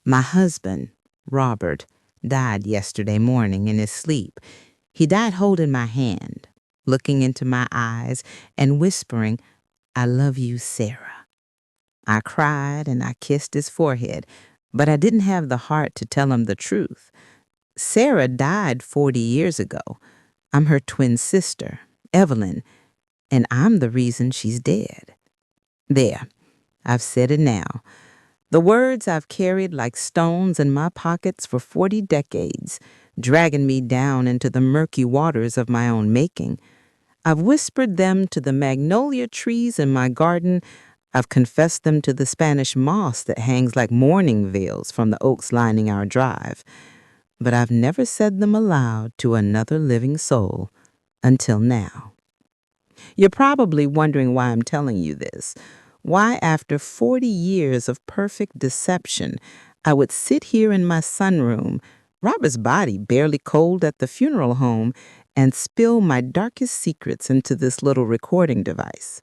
My husband, Robert, died yesterday morning in his sleep. He died holding my hand, looking into my eyes and whispering, "I love you, Sarah." I cried and I kissed his forehead, but I didn't have the heart to tell him the truth. Sarah died 40 years ago. I'm her twin sister, Evelyn, and I'm the reason she's dead. There, I've said it now. The words I've carried like stones in my pockets for 40 decades, dragging me down into the murky waters of my own making. I've whispered them to the magnolia trees in my garden. I've confessed them to the Spanish moss that hangs like mourning veils from the oaks lining our drive. But I've never said them aloud to another living soul until now. You're probably wondering why I'm telling you this. Why, after 40 years of perfect deception, I would sit here in my sunroom, Robert's body barely cold at the funeral home, and spill my darkest secrets into this little recording device.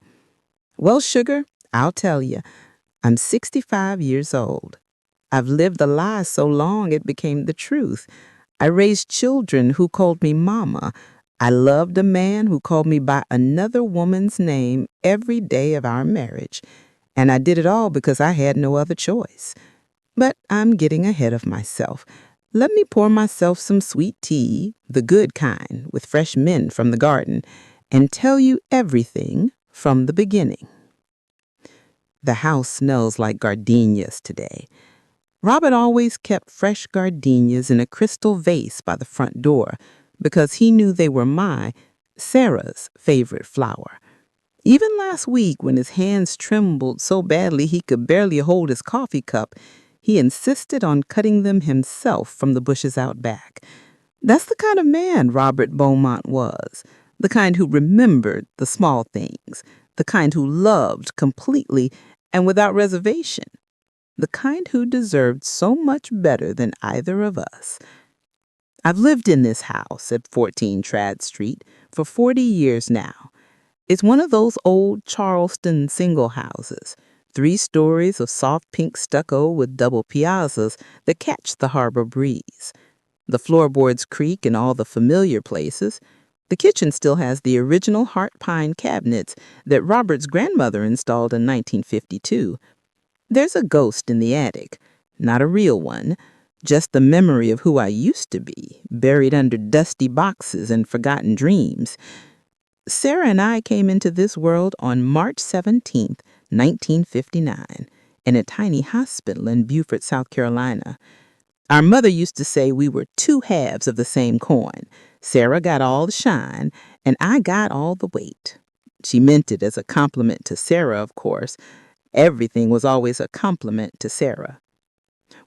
Well, sugar, I'll tell you, I'm 65 years old. I've lived a lie so long it became the truth. I raised children who called me mama. I loved a man who called me by another woman's name every day of our marriage. And I did it all because I had no other choice. But I'm getting ahead of myself. Let me pour myself some sweet tea, the good kind, with fresh mint from the garden, and tell you everything from the beginning. The house smells like gardenias today. Robert always kept fresh gardenias in a crystal vase by the front door because he knew they were Sarah's, favorite flower. Even last week, when his hands trembled so badly he could barely hold his coffee cup, he insisted on cutting them himself from the bushes out back. That's the kind of man Robert Beaumont was, the kind who remembered the small things, the kind who loved completely and without reservation, the kind who deserved so much better than either of us. I've lived in this house at 14 Trad Street for 40 years now. It's one of those old Charleston single houses, 3 stories of soft pink stucco with double piazzas that catch the harbor breeze. The floorboards creak in all the familiar places. The kitchen still has the original heart pine cabinets that Robert's grandmother installed in 1952. There's a ghost in the attic, not a real one, just the memory of who I used to be, buried under dusty boxes and forgotten dreams. Sarah and I came into this world on March 17th, 1959, in a tiny hospital in Beaufort, South Carolina. Our mother used to say we were 2 halves of the same coin. Sarah got all the shine, and I got all the weight. She meant it as a compliment to Sarah, of course. Everything was always a compliment to Sarah.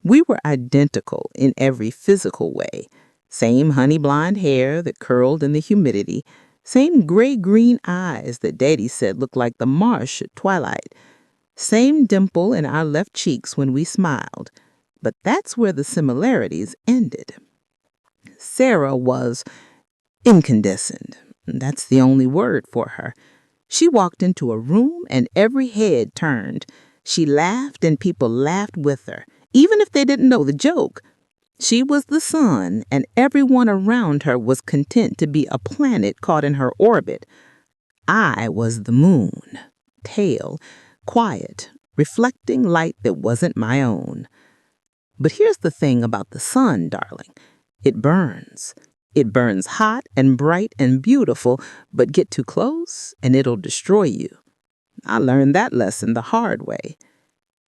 We were identical in every physical way. Same honey blonde hair that curled in the humidity. Same gray-green eyes that Daddy said looked like the marsh at twilight. Same dimple in our left cheeks when we smiled. But that's where the similarities ended. Sarah was incandescent. That's the only word for her. She walked into a room and every head turned. She laughed and people laughed with her, even if they didn't know the joke. She was the sun, and everyone around her was content to be a planet caught in her orbit. I was the moon, pale, quiet, reflecting light that wasn't my own. But here's the thing about the sun, darling. It burns. It burns hot and bright and beautiful, but get too close and it'll destroy you. I learned that lesson the hard way.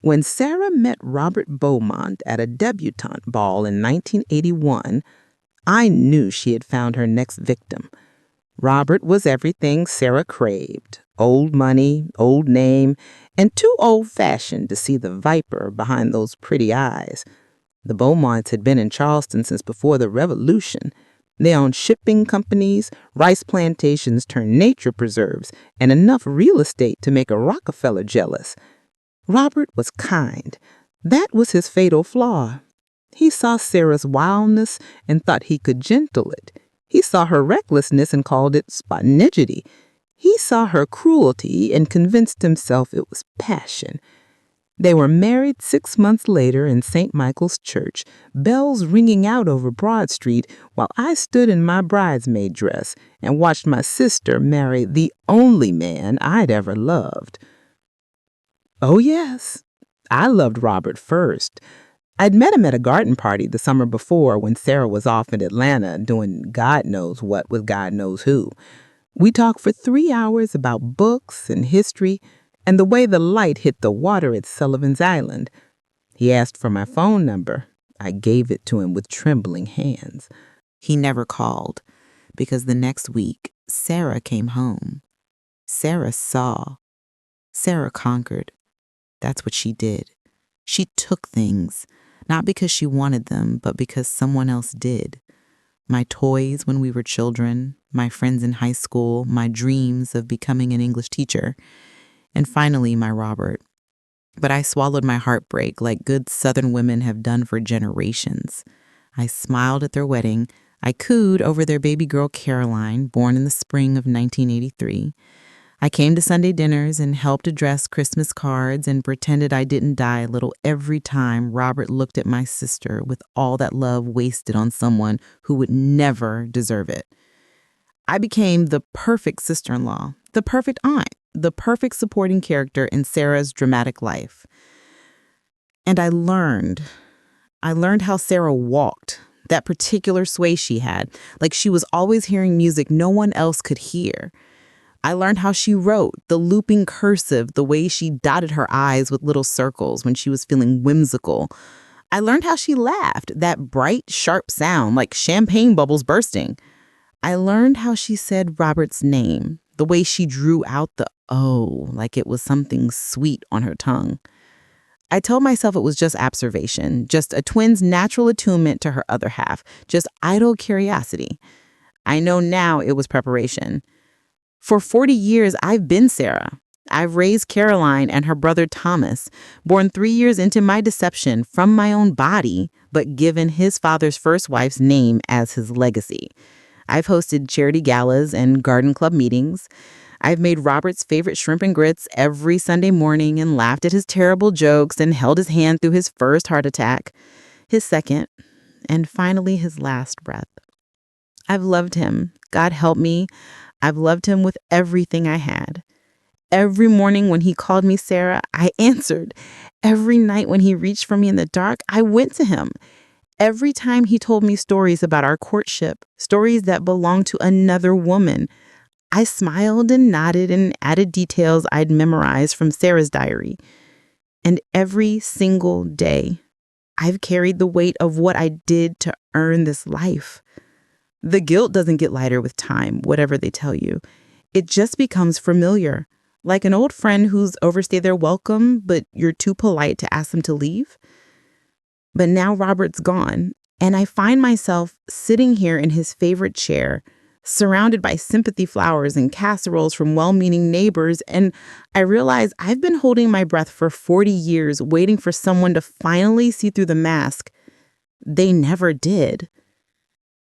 When Sarah met Robert Beaumont at a debutante ball in 1981, I knew she had found her next victim. Robert was everything Sarah craved: old money, old name, and too old-fashioned to see the viper behind those pretty eyes. The Beaumonts had been in Charleston since before the Revolution. They owned shipping companies, rice plantations turned nature preserves, and enough real estate to make a Rockefeller jealous. Robert was kind. That was his fatal flaw. He saw Sarah's wildness and thought he could gentle it. He saw her recklessness and called it spontaneity. He saw her cruelty and convinced himself it was passion. They were married 6 months later in St. Michael's Church, bells ringing out over Broad Street while I stood in my bridesmaid dress and watched my sister marry the only man I'd ever loved. Oh, yes, I loved Robert first. I'd met him at a garden party the summer before when Sarah was off in Atlanta doing God knows what with God knows who. We talked for 3 hours about books and history and the way the light hit the water at Sullivan's Island. He asked for my phone number. I gave it to him with trembling hands. He never called because the next week, Sarah came home. Sarah saw. Sarah conquered. That's what she did. She took things, not because she wanted them, but because someone else did. My toys when we were children, my friends in high school, my dreams of becoming an English teacher, and finally my Robert. But I swallowed my heartbreak like good Southern women have done for generations. I smiled at their wedding. I cooed over their baby girl Caroline, born in the spring of 1983. I came to Sunday dinners and helped address Christmas cards and pretended I didn't die a little every time Robert looked at my sister with all that love wasted on someone who would never deserve it. I became the perfect sister-in-law, the perfect aunt, the perfect supporting character in Sarah's dramatic life. And I learned how Sarah walked, that particular sway she had, like she was always hearing music no one else could hear. I learned how she wrote, the looping cursive, the way she dotted her eyes with little circles when she was feeling whimsical. I learned how she laughed, that bright, sharp sound like champagne bubbles bursting. I learned how she said Robert's name, the way she drew out the O like it was something sweet on her tongue. I told myself it was just observation, just a twin's natural attunement to her other half, just idle curiosity. I know now it was preparation. For 40 years, I've been Sarah. I've raised Caroline and her brother Thomas, born 3 years into my deception from my own body, but given his father's first wife's name as his legacy. I've hosted charity galas and garden club meetings. I've made Robert's favorite shrimp and grits every Sunday morning and laughed at his terrible jokes and held his hand through his first heart attack, his second, and finally his last breath. I've loved him. God help me. I've loved him with everything I had. Every morning when he called me Sarah, I answered. Every night when he reached for me in the dark, I went to him. Every time he told me stories about our courtship, stories that belonged to another woman, I smiled and nodded and added details I'd memorized from Sarah's diary. And every single day, I've carried the weight of what I did to earn this life. The guilt doesn't get lighter with time, whatever they tell you. It just becomes familiar, like an old friend who's overstayed their welcome, but you're too polite to ask them to leave. But now Robert's gone, and I find myself sitting here in his favorite chair, surrounded by sympathy flowers and casseroles from well-meaning neighbors, and I realize I've been holding my breath for 40 years, waiting for someone to finally see through the mask. They never did.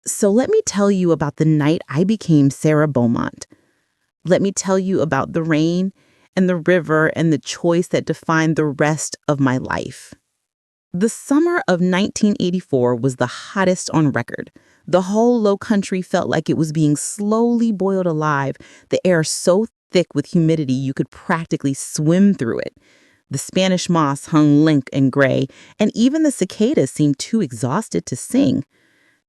So let me tell you about the night I became Sarah Beaumont. Let me tell you about the rain and the river and the choice that defined the rest of my life. The summer of 1984 was the hottest on record. The whole low country felt like it was being slowly boiled alive, the air so thick with humidity you could practically swim through it. The Spanish moss hung lank and gray, and even the cicadas seemed too exhausted to sing.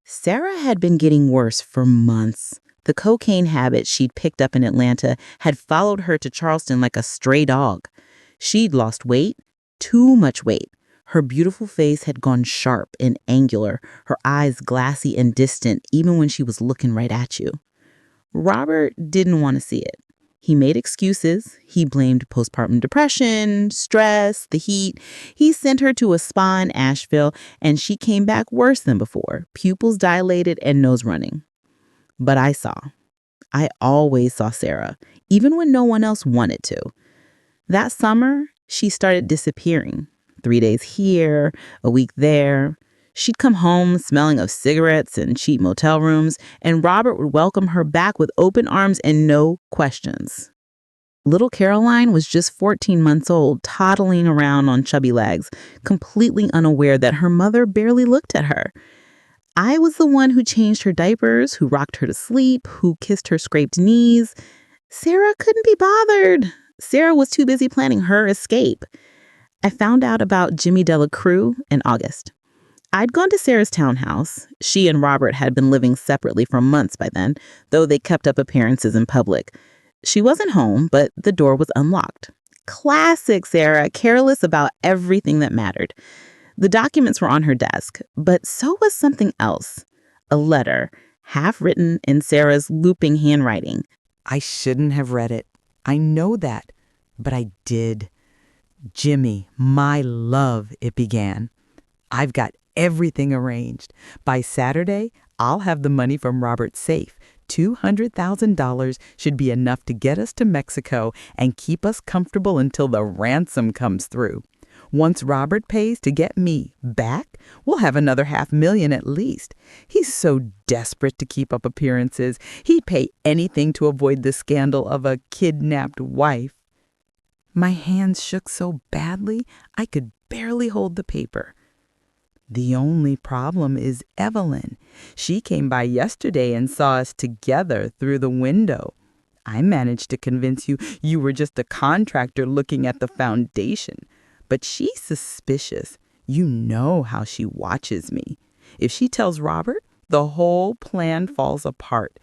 Sarah had been getting worse for months. The cocaine habit she'd picked up in Atlanta had followed her to Charleston like a stray dog. She'd lost weight, too much weight. Her beautiful face had gone sharp and angular, her eyes glassy and distant even when she was looking right at you. Robert didn't want to see it. He made excuses. He blamed postpartum depression, stress, the heat. He sent her to a spa in Asheville, and she came back worse than before, pupils dilated and nose running. But I always saw Sarah, even when no one else wanted to. That summer, she started disappearing. 3 days here, a week there. She'd come home smelling of cigarettes and cheap motel rooms, and Robert would welcome her back with open arms and no questions. Little Caroline was just 14 months old, toddling around on chubby legs, completely unaware that her mother barely looked at her. I was the one who changed her diapers, who rocked her to sleep, who kissed her scraped knees. Sarah couldn't be bothered. Sarah was too busy planning her escape. I found out about Jimmy Delacruz in August. I'd gone to Sarah's townhouse. She and Robert had been living separately for months by then, though they kept up appearances in public. She wasn't home, but the door was unlocked. Classic Sarah, careless about everything that mattered. The documents were on her desk, but so was something else. A letter, half written in Sarah's looping handwriting. I shouldn't have read it. I know that, but I did. Jimmy, my love, it began. I've got everything arranged. By Saturday, I'll have the money from Robert's safe. $200,000 should be enough to get us to Mexico and keep us comfortable until the ransom comes through. Once Robert pays to get me back, we'll have another $500,000 at least. He's so desperate to keep up appearances. He'd pay anything to avoid the scandal of a kidnapped wife. My hands shook so badly I could barely hold the paper. The only problem is Evelyn. She came by yesterday and saw us together through the window. I managed to convince you you were just a contractor looking at the foundation. But she's suspicious. You know how she watches me. If she tells Robert, the whole plan falls apart.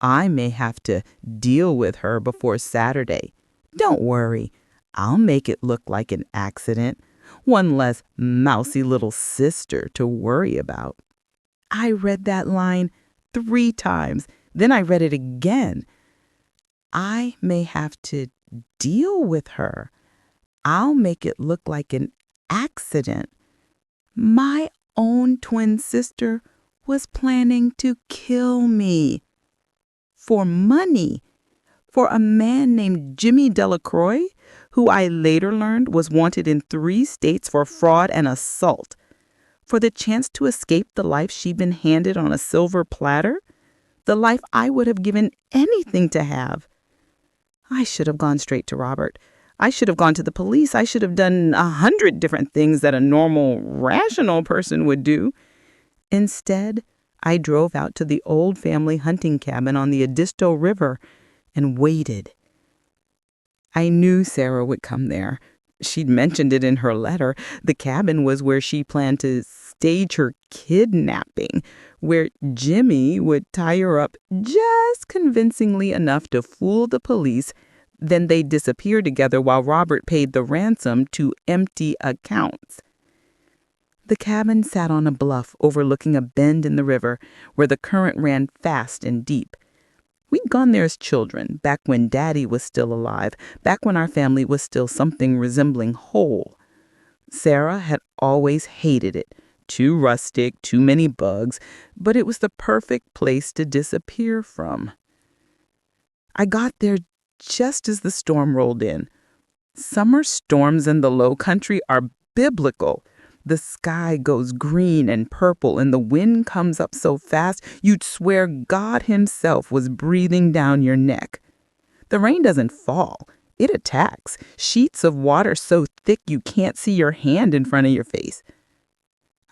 I may have to deal with her before Saturday. Don't worry. I'll make it look like an accident. One less mousy little sister to worry about. I read that line 3 times. Then I read it again. I may have to deal with her. I'll make it look like an accident. My own twin sister was planning to kill me. For money. For a man named Jimmy Delacruz, who I later learned was wanted in 3 states for fraud and assault. For the chance to escape the life she'd been handed on a silver platter. The life I would have given anything to have. I should have gone straight to Robert. I should have gone to the police. I should have done 100 different things that a normal, rational person would do. Instead, I drove out to the old family hunting cabin on the Edisto River and waited. I knew Sarah would come there. She'd mentioned it in her letter. The cabin was where she planned to stage her kidnapping, where Jimmy would tie her up just convincingly enough to fool the police. Then they'd disappear together while Robert paid the ransom to empty accounts. The cabin sat on a bluff overlooking a bend in the river where the current ran fast and deep. We'd gone there as children, back when Daddy was still alive, back when our family was still something resembling whole. Sarah had always hated it. Too rustic, too many bugs, but it was the perfect place to disappear from. I got there just as the storm rolled in. Summer storms in the Low Country are biblical. The sky goes green and purple and the wind comes up so fast you'd swear God himself was breathing down your neck. The rain doesn't fall. It attacks. Sheets of water so thick you can't see your hand in front of your face.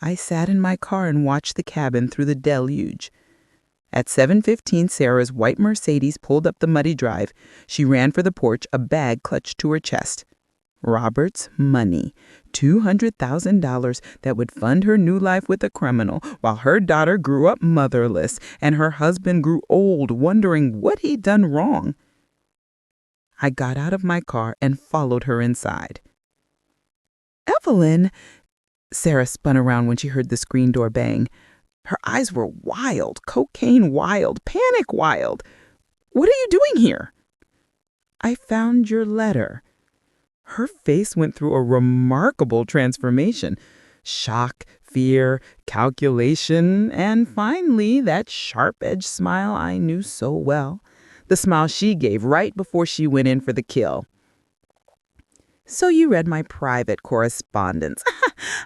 I sat in my car and watched the cabin through the deluge. At 7:15, Sarah's white Mercedes pulled up the muddy drive. She ran for the porch, a bag clutched to her chest. Robert's money, $200,000 that would fund her new life with a criminal while her daughter grew up motherless and her husband grew old wondering what he'd done wrong. I got out of my car and followed her inside. "Evelyn," Sarah spun around when she heard the screen door bang. Her eyes were wild, cocaine wild, panic wild. "What are you doing here?" "I found your letter." Her face went through a remarkable transformation. Shock, fear, calculation, and finally that sharp-edged smile I knew so well. The smile she gave right before she went in for the kill. "So you read my private correspondence.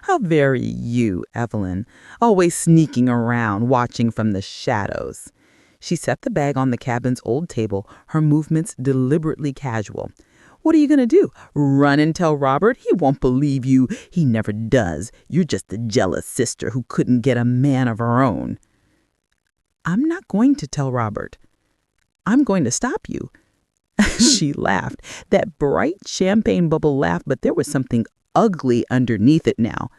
How very you, Evelyn. Always sneaking around, watching from the shadows." She set the bag on the cabin's old table, her movements deliberately casual. What are you going to do? Run and tell Robert? He won't believe you. He never does. You're just a jealous sister who couldn't get a man of her own. I'm not going to tell Robert. I'm going to stop you. She laughed, that bright champagne bubble laugh, but there was something ugly underneath it now.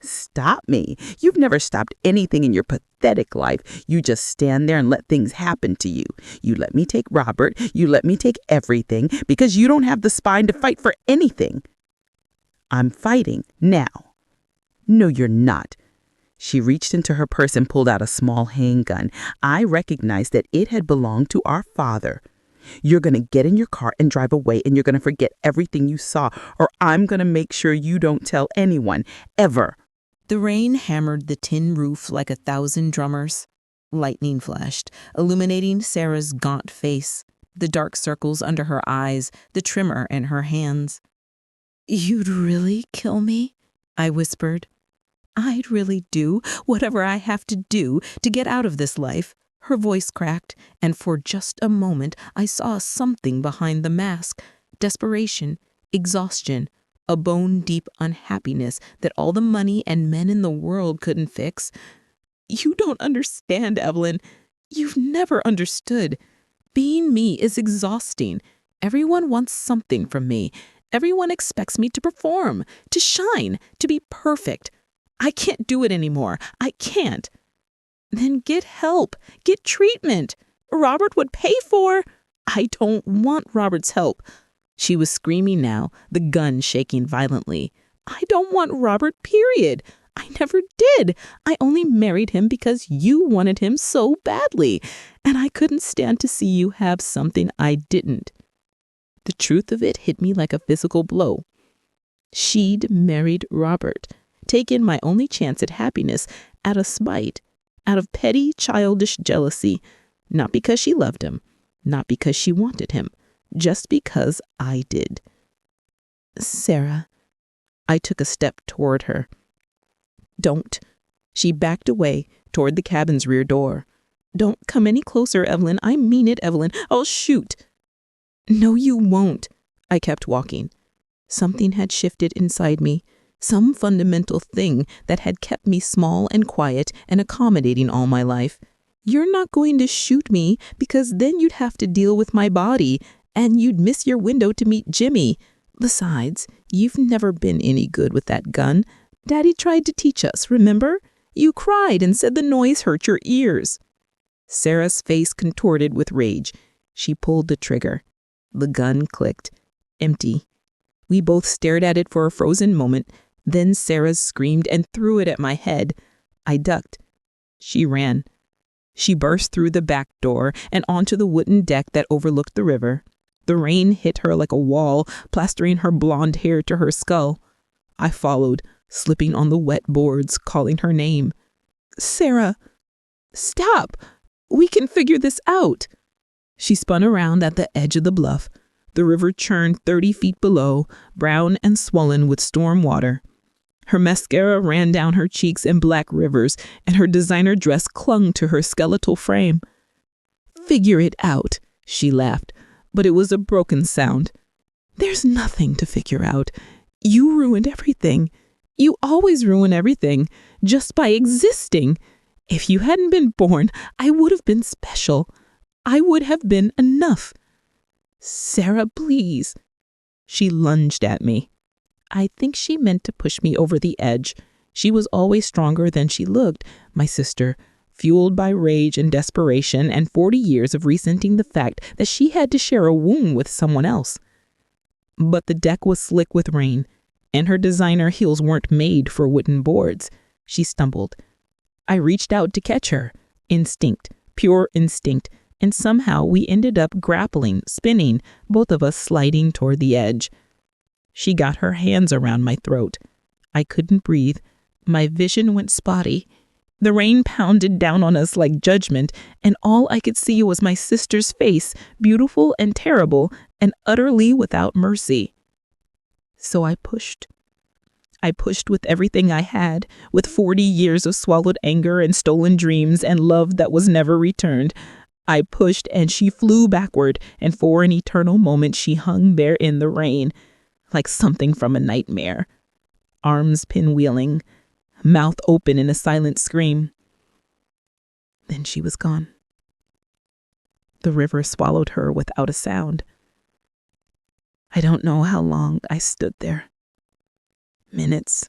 Stop me? You've never stopped anything in your pathetic life. You just stand there and let things happen to you. You let me take Robert. You let me take everything because you don't have the spine to fight for anything. I'm fighting now. No, you're not. She reached into her purse and pulled out a small handgun. I recognized that it had belonged to our father. You're going to get in your car and drive away, and you're going to forget everything you saw, or I'm going to make sure you don't tell anyone, ever. The rain hammered the tin roof like 1,000 drummers. Lightning flashed, illuminating Sarah's gaunt face, the dark circles under her eyes, the tremor in her hands. "You'd really kill me?" I whispered. "I'd really do whatever I have to do to get out of this life." Her voice cracked, and for just a moment I saw something behind the mask. Desperation, exhaustion, a bone-deep unhappiness that all the money and men in the world couldn't fix. "You don't understand, Evelyn. You've never understood. Being me is exhausting. Everyone wants something from me. Everyone expects me to perform, to shine, to be perfect. I can't do it anymore. I can't." "Then get help. Get treatment. Robert would pay for—" "I don't want Robert's help." She was screaming now, the gun shaking violently. "I don't want Robert, period. I never did. I only married him because you wanted him so badly, and I couldn't stand to see you have something I didn't." The truth of it hit me like a physical blow. She'd married Robert, taken my only chance at happiness out of spite, out of petty, childish jealousy, not because she loved him, not because she wanted him, just because I did. "Sarah," I took a step toward her. "Don't." She backed away toward the cabin's rear door. "Don't come any closer, Evelyn. I mean it, Evelyn. I'll shoot." "No, you won't." I kept walking. Something had shifted inside me. Some fundamental thing that had kept me small and quiet and accommodating all my life. "You're not going to shoot me because then you'd have to deal with my body and you'd miss your window to meet Jimmy. Besides, you've never been any good with that gun. Daddy tried to teach us, remember? You cried and said the noise hurt your ears." Sarah's face contorted with rage. She pulled the trigger. The gun clicked. Empty. We both stared at it for a frozen moment. Then Sarah screamed and threw it at my head. I ducked. She ran. She burst through the back door and onto the wooden deck that overlooked the river. The rain hit her like a wall, plastering her blonde hair to her skull. I followed, slipping on the wet boards, calling her name. "Sarah, stop! We can figure this out." She spun around at the edge of the bluff. The river churned 30 feet below, brown and swollen with storm water. Her mascara ran down her cheeks in black rivers, and her designer dress clung to her skeletal frame. "Figure it out," she laughed, but it was a broken sound. "There's nothing to figure out. You ruined everything. You always ruin everything, just by existing. If you hadn't been born, I would have been special. I would have been enough. Sarah, please." She lunged at me. I think she meant to push me over the edge. She was always stronger than she looked, my sister, fueled by rage and desperation and 40 years of resenting the fact that she had to share a womb with someone else. But the deck was slick with rain, and her designer heels weren't made for wooden boards. She stumbled. I reached out to catch her. Instinct, pure instinct, and somehow we ended up grappling, spinning, both of us sliding toward the edge. She got her hands around my throat. I couldn't breathe. My vision went spotty. The rain pounded down on us like judgment, and all I could see was my sister's face, beautiful and terrible, and utterly without mercy. So I pushed. I pushed with everything I had, with 40 years of swallowed anger and stolen dreams and love that was never returned. I pushed and she flew backward, and for an eternal moment she hung there in the rain, like something from a nightmare. Arms pinwheeling, mouth open in a silent scream. Then she was gone. The river swallowed her without a sound. I don't know how long I stood there. Minutes.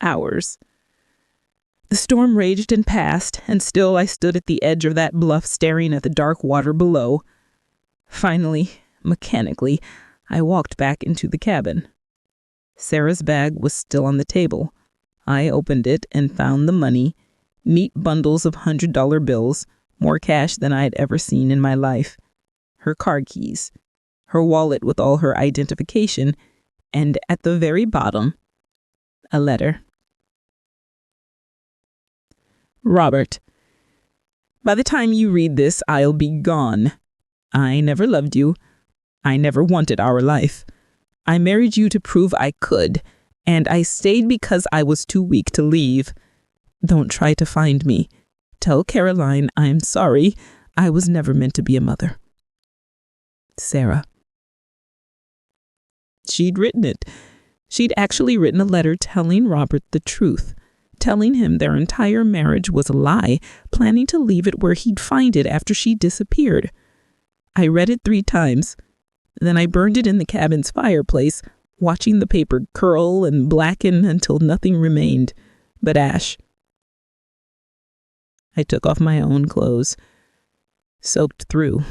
Hours. The storm raged and passed, and still I stood at the edge of that bluff staring at the dark water below. Finally, mechanically, I walked back into the cabin. Sarah's bag was still on the table. I opened it and found the money, neat bundles of $100 bills, more cash than I had ever seen in my life, her car keys, her wallet with all her identification, and at the very bottom, a letter. Robert, by the time you read this, I'll be gone. I never loved you. I never wanted our life. I married you to prove I could, and I stayed because I was too weak to leave. Don't try to find me. Tell Caroline I'm sorry. I was never meant to be a mother. Sarah. She'd written it. She'd actually written a letter telling Robert the truth, telling him their entire marriage was a lie, planning to leave it where he'd find it after she disappeared. I read it 3 times. Then I burned it in the cabin's fireplace, watching the paper curl and blacken until nothing remained but ash. I took off my own clothes, soaked through,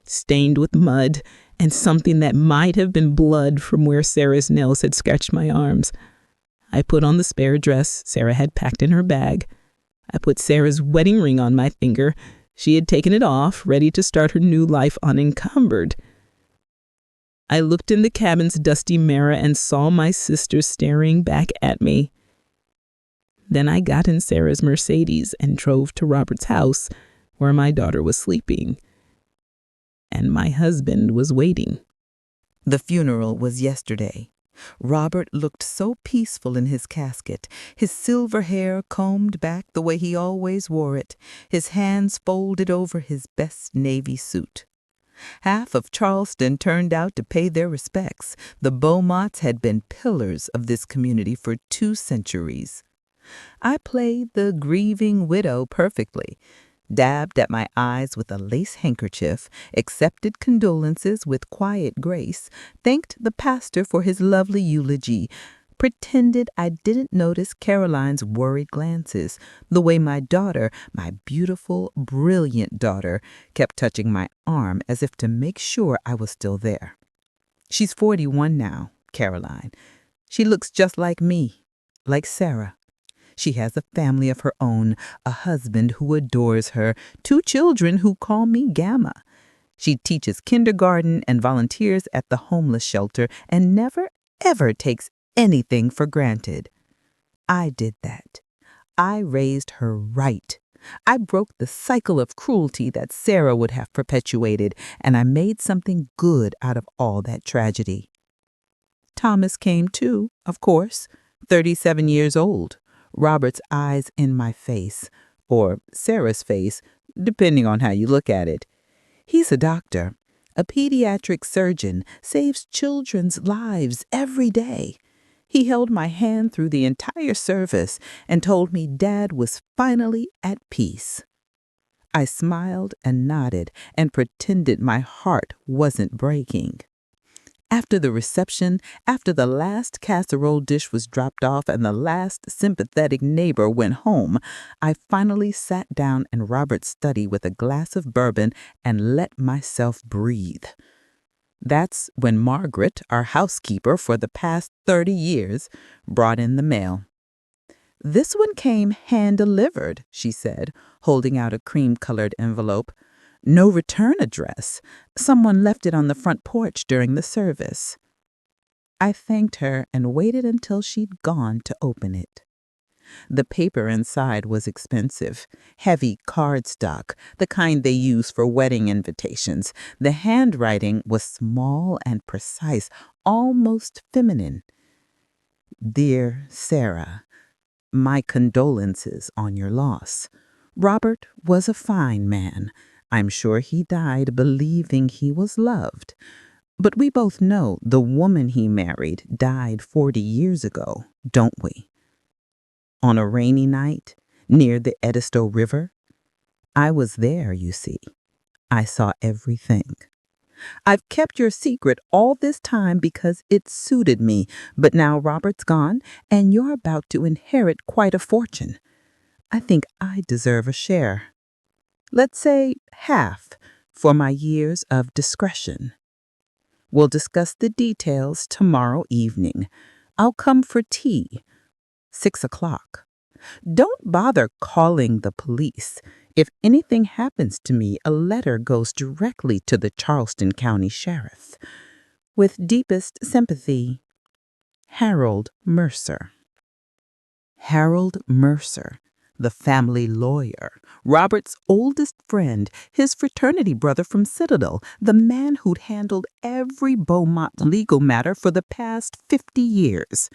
stained with mud and something that might have been blood from where Sarah's nails had scratched my arms. I put on the spare dress Sarah had packed in her bag. I put Sarah's wedding ring on my finger. She had taken it off, ready to start her new life unencumbered. I looked in the cabin's dusty mirror and saw my sister staring back at me. Then I got in Sarah's Mercedes and drove to Robert's house, where my daughter was sleeping. And my husband was waiting. The funeral was yesterday. Robert looked so peaceful in his casket, his silver hair combed back the way he always wore it, his hands folded over his best navy suit. Half of Charleston turned out to pay their respects. The Beaumonts had been pillars of this community for 2 centuries. I played the grieving widow perfectly, dabbed at my eyes with a lace handkerchief, accepted condolences with quiet grace, thanked the pastor for his lovely eulogy, pretended I didn't notice Caroline's worried glances, the way my daughter, my beautiful, brilliant daughter, kept touching my arm as if to make sure I was still there. She's 41 now, Caroline. She looks just like me, like Sarah. She has a family of her own, a husband who adores her, 2 children who call me Gamma. She teaches kindergarten and volunteers at the homeless shelter and never, ever takes anything for granted. I did that. I raised her right. I broke the cycle of cruelty that Sarah would have perpetuated, and I made something good out of all that tragedy. Thomas came too, of course, 37 years old. Robert's eyes in my face, or Sarah's face, depending on how you look at it. He's a doctor, a pediatric surgeon, saves children's lives every day. He held my hand through the entire service and told me Dad was finally at peace. I smiled and nodded and pretended my heart wasn't breaking. After the reception, after the last casserole dish was dropped off and the last sympathetic neighbor went home, I finally sat down in Robert's study with a glass of bourbon and let myself breathe. That's when Margaret, our housekeeper for the past 30 years, brought in the mail. "This one came hand-delivered," she said, holding out a cream-colored envelope. "No return address. Someone left it on the front porch during the service." I thanked her and waited until she'd gone to open it. The paper inside was expensive, heavy cardstock, the kind they use for wedding invitations. The handwriting was small and precise, almost feminine. "Dear Sarah, my condolences on your loss. Robert was a fine man. I'm sure he died believing he was loved. But we both know the woman he married died 40 years ago, don't we? On a rainy night near the Edisto River, I was there, you see. I saw everything. I've kept your secret all this time because it suited me, but now Robert's gone and you're about to inherit quite a fortune. I think I deserve a share. Let's say half for my years of discretion. We'll discuss the details tomorrow evening. I'll come for tea. 6 o'clock. Don't bother calling the police. If anything happens to me, a letter goes directly to the Charleston County Sheriff. With deepest sympathy, Harold Mercer. Harold Mercer, the family lawyer, Robert's oldest friend, his fraternity brother from Citadel, the man who'd handled every Beaumont legal matter for the past 50 years.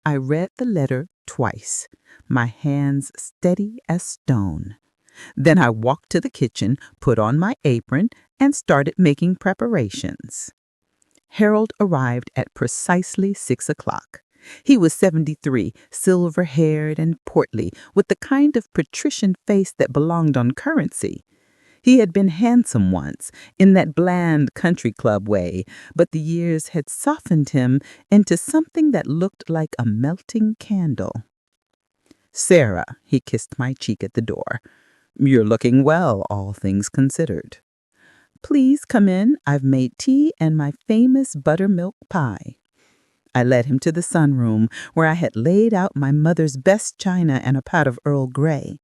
I read the letter twice, my hands steady as stone. Then I walked to the kitchen, put on my apron, and started making preparations. Harold arrived at precisely 6 o'clock. He was 73, silver-haired and portly, with the kind of patrician face that belonged on currency. He had been handsome once, in that bland country club way, but the years had softened him into something that looked like a melting candle. "Sarah," he kissed my cheek at the door. "You're looking well, all things considered." "Please come in. I've made tea and my famous buttermilk pie." I led him to the sunroom, where I had laid out my mother's best china and a pot of Earl Grey.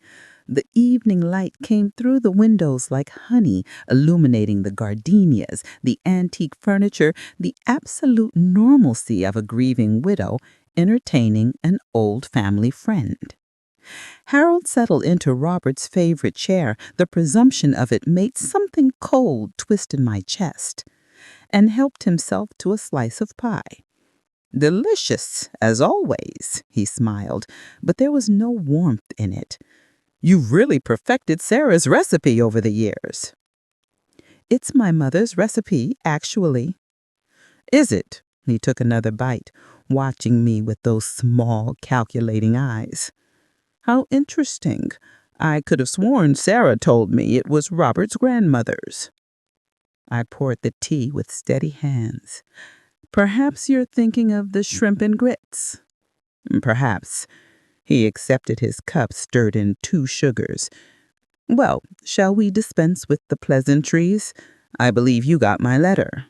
The evening light came through the windows like honey, illuminating the gardenias, the antique furniture, the absolute normalcy of a grieving widow entertaining an old family friend. Harold settled into Robert's favorite chair. The presumption of it made something cold twist in my chest, and helped himself to a slice of pie. "Delicious, as always," he smiled, but there was no warmth in it. "You've really perfected Sarah's recipe over the years." "It's my mother's recipe, actually." "Is it?" He took another bite, watching me with those small, calculating eyes. "How interesting. I could have sworn Sarah told me it was Robert's grandmother's." I poured the tea with steady hands. "Perhaps you're thinking of the shrimp and grits." "Perhaps." He accepted his cup, stirred in 2 sugars. "Well, shall we dispense with the pleasantries? I believe you got my letter."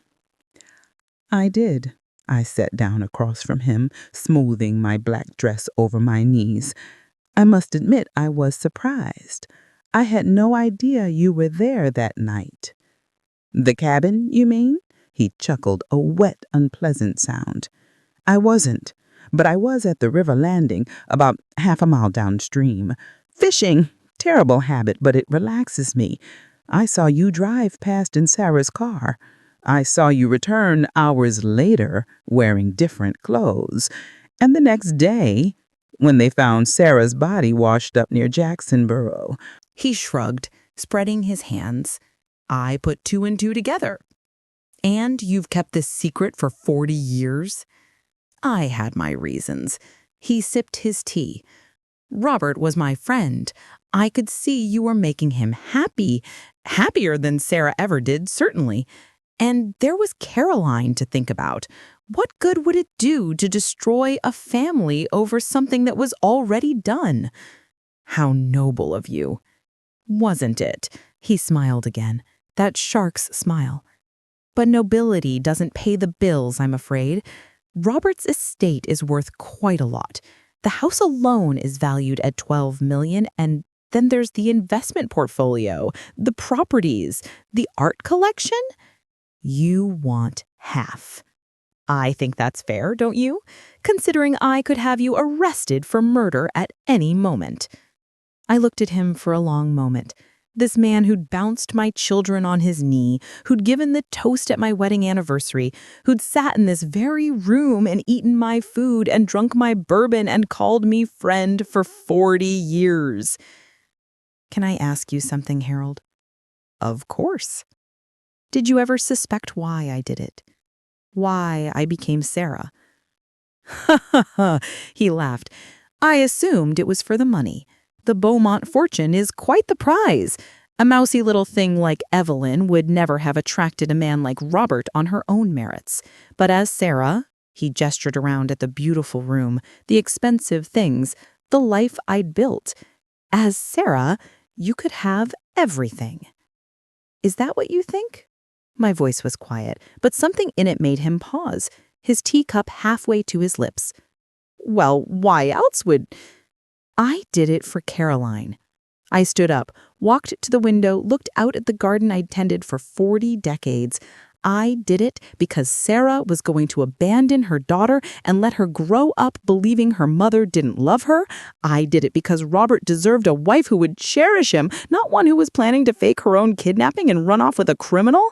"I did." I sat down across from him, smoothing my black dress over my knees. "I must admit I was surprised. I had no idea you were there that night." "The cabin, you mean?" He chuckled, a wet, unpleasant sound. "I wasn't, but I was at the river landing, about half a mile downstream. Fishing, terrible habit, but it relaxes me. I saw you drive past in Sarah's car. I saw you return hours later wearing different clothes. And the next day, when they found Sarah's body washed up near Jacksonboro." He shrugged, spreading his hands. "I put 2 and 2 together." "And you've kept this secret for 40 years? "I had my reasons." He sipped his tea. "Robert was my friend. I could see you were making him happy, happier than Sarah ever did, certainly. And there was Caroline to think about. What good would it do to destroy a family over something that was already done? How noble of you." "Wasn't it?" He smiled again, that shark's smile. "But nobility doesn't pay the bills, I'm afraid. Robert's estate is worth quite a lot. The house alone is valued at $12 million, and then there's the investment portfolio, the properties, the art collection. You want half. I think that's fair, don't you? Considering I could have you arrested for murder at any moment." I looked at him for a long moment. This man who'd bounced my children on his knee, who'd given the toast at my wedding anniversary, who'd sat in this very room and eaten my food and drunk my bourbon and called me friend for 40 years. Can I ask you something, Harold? Of course. Did you ever suspect why I did it? Why I became Sarah? Ha ha ha, he laughed. I assumed it was for the money. The Beaumont fortune is quite the prize. A mousy little thing like Evelyn would never have attracted a man like Robert on her own merits. But as Sarah, he gestured around at the beautiful room, the expensive things, the life I'd built. As Sarah, you could have everything. Is that what you think? My voice was quiet, but something in it made him pause, his teacup halfway to his lips. Well, why else would... I did it for Caroline. I stood up, walked to the window, looked out at the garden I'd tended for 40 decades. I did it because Sarah was going to abandon her daughter and let her grow up believing her mother didn't love her. I did it because Robert deserved a wife who would cherish him, not one who was planning to fake her own kidnapping and run off with a criminal.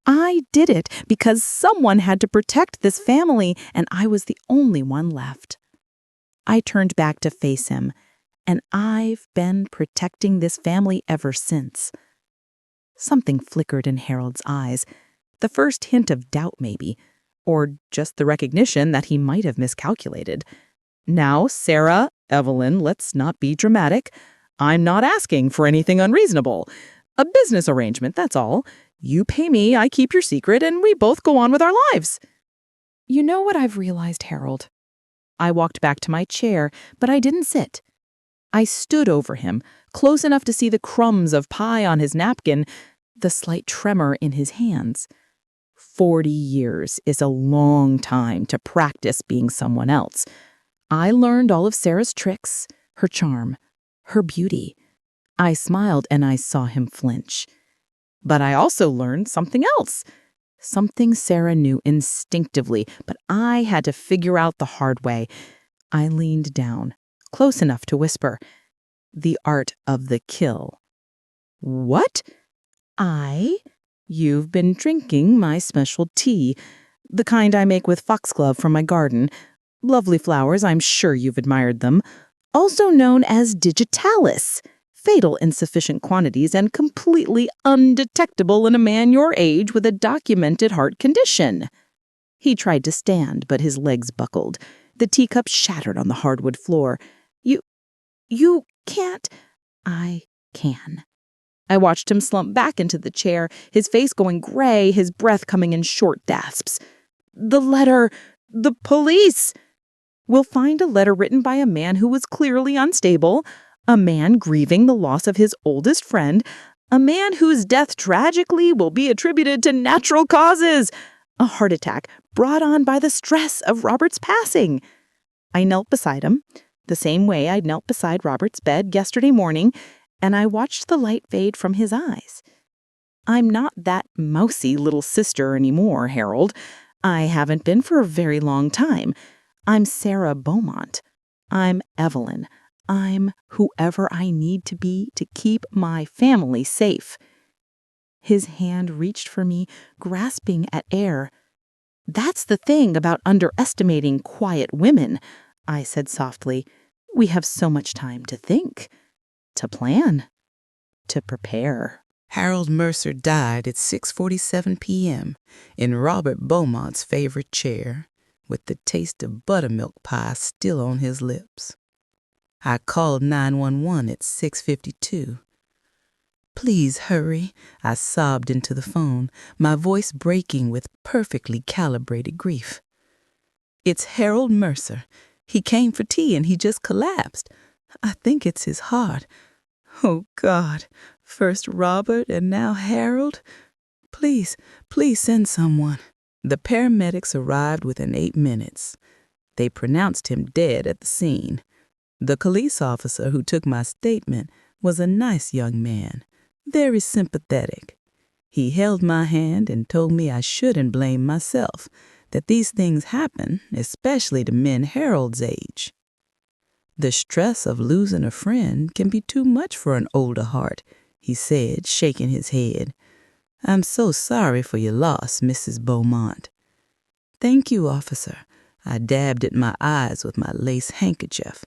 I did it because someone had to protect this family, and I was the only one left. I turned back to face him, and I've been protecting this family ever since. Something flickered in Harold's eyes, the first hint of doubt maybe, or just the recognition that he might have miscalculated. Now, Sarah, Evelyn, let's not be dramatic. I'm not asking for anything unreasonable. A business arrangement, that's all. You pay me, I keep your secret, and we both go on with our lives. You know what I've realized, Harold? I walked back to my chair, but I didn't sit. I stood over him, close enough to see the crumbs of pie on his napkin, the slight tremor in his hands. 40 years is a long time to practice being someone else. I learned all of Sarah's tricks, her charm, her beauty. I smiled and I saw him flinch. But I also learned something else. Something Sarah knew instinctively, but I had to figure out the hard way. I leaned down, close enough to whisper, "The art of the kill." What? You've been drinking my special tea, the kind I make with foxglove from my garden. Lovely flowers, I'm sure you've admired them. Also known as digitalis. Fatal in sufficient quantities and completely undetectable in a man your age with a documented heart condition. He tried to stand, but his legs buckled. The teacup shattered on the hardwood floor. You can't. I can. I watched him slump back into the chair, his face going gray, his breath coming in short gasps. The letter. The police. We'll find a letter written by a man who was clearly unstable, a man grieving the loss of his oldest friend, a man whose death tragically will be attributed to natural causes, a heart attack brought on by the stress of Robert's passing. I knelt beside him, the same way I'd knelt beside Robert's bed yesterday morning, and I watched the light fade from his eyes. I'm not that mousy little sister anymore, Harold. I haven't been for a very long time. I'm Sarah Beaumont. I'm Evelyn. I'm whoever I need to be to keep my family safe. His hand reached for me, grasping at air. That's the thing about underestimating quiet women, I said softly. We have so much time to think, to plan, to prepare. Harold Mercer died at 6:47 p.m. in Robert Beaumont's favorite chair, with the taste of buttermilk pie still on his lips. I called 911 at 6:52. Please hurry, I sobbed into the phone, my voice breaking with perfectly calibrated grief. It's Harold Mercer. He came for tea and he just collapsed. I think it's his heart. Oh, God. First Robert and now Harold. Please send someone. The paramedics arrived within 8 minutes. They pronounced him dead at the scene. The police officer who took my statement was a nice young man, very sympathetic. He held my hand and told me I shouldn't blame myself, that these things happen, especially to men Harold's age. The stress of losing a friend can be too much for an older heart, he said, shaking his head. I'm so sorry for your loss, Mrs. Beaumont. Thank you, officer. I dabbed at my eyes with my lace handkerchief.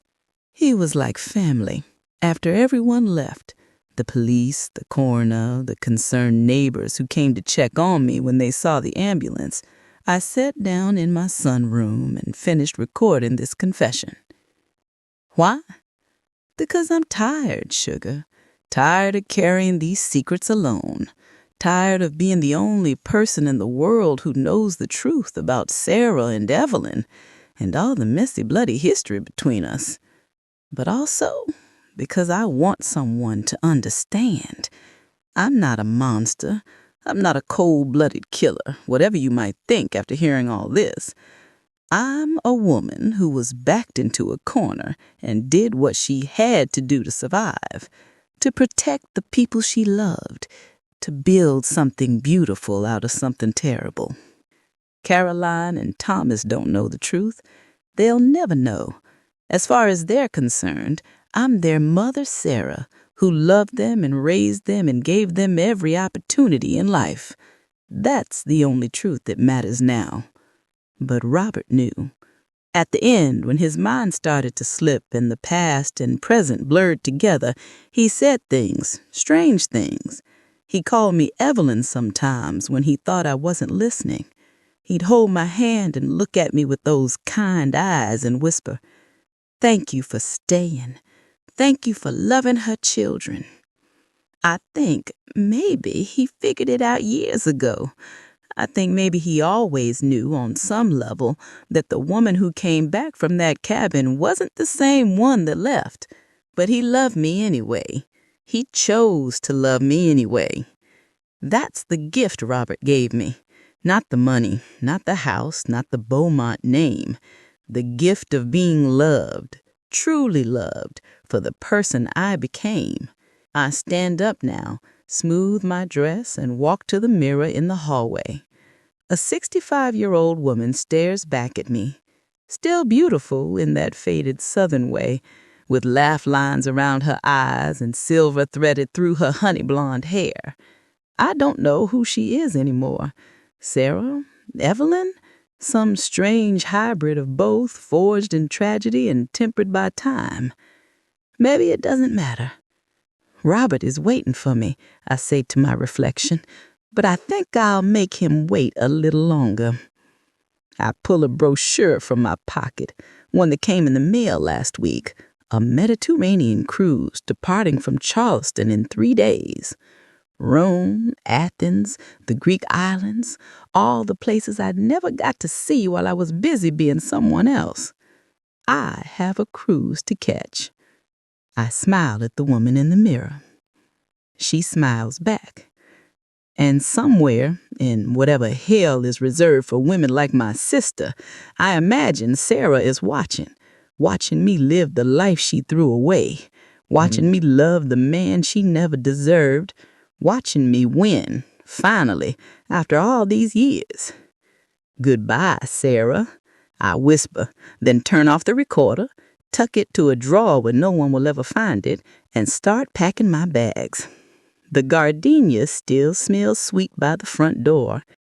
He was like family. After everyone left, the police, the coroner, the concerned neighbors who came to check on me when they saw the ambulance, I sat down in my sunroom and finished recording this confession. Why? Because I'm tired, sugar. Tired of carrying these secrets alone. Tired of being the only person in the world who knows the truth about Sarah and Evelyn and all the messy, bloody history between us. But also because I want someone to understand. I'm not a monster. I'm not a cold-blooded killer, whatever you might think after hearing all this. I'm a woman who was backed into a corner and did what she had to do to survive, to protect the people she loved, to build something beautiful out of something terrible. Caroline and Thomas don't know the truth. They'll never know. As far as they're concerned, I'm their mother, Sarah, who loved them and raised them and gave them every opportunity in life. That's the only truth that matters now. But Robert knew. At the end, when his mind started to slip and the past and present blurred together, he said things, strange things. He called me Evelyn sometimes when he thought I wasn't listening. He'd hold my hand and look at me with those kind eyes and whisper, "Thank you for staying. Thank you for loving her children." I think maybe he figured it out years ago. I think maybe he always knew on some level that the woman who came back from that cabin wasn't the same one that left. But he loved me anyway. He chose to love me anyway. That's the gift Robert gave me. Not the money, not the house, not the Beaumont name. The gift of being loved, truly loved, for the person I became. I stand up now, smooth my dress, and walk to the mirror in the hallway. A 65-year-old woman stares back at me, still beautiful in that faded Southern way, with laugh lines around her eyes and silver threaded through her honey blonde hair. I don't know who she is anymore. Sarah? Evelyn? Some strange hybrid of both, forged in tragedy and tempered by time. Maybe it doesn't matter. Robert is waiting for me, I say to my reflection, but I think I'll make him wait a little longer. I pull a brochure from my pocket, one that came in the mail last week, a Mediterranean cruise departing from Charleston in 3 days. Rome, Athens, the Greek islands, all the places I'd never got to see while I was busy being someone else. I have a cruise to catch. I smile at the woman in the mirror. She smiles back. And somewhere, in whatever hell is reserved for women like my sister, I imagine Sarah is watching me live the life she threw away, watching me love the man she never deserved, watching me win, finally, after all these years. "Goodbye, Sarah," I whisper, then turn off the recorder, tuck it to a drawer where no one will ever find it, and start packing my bags. The gardenia still smells sweet by the front door,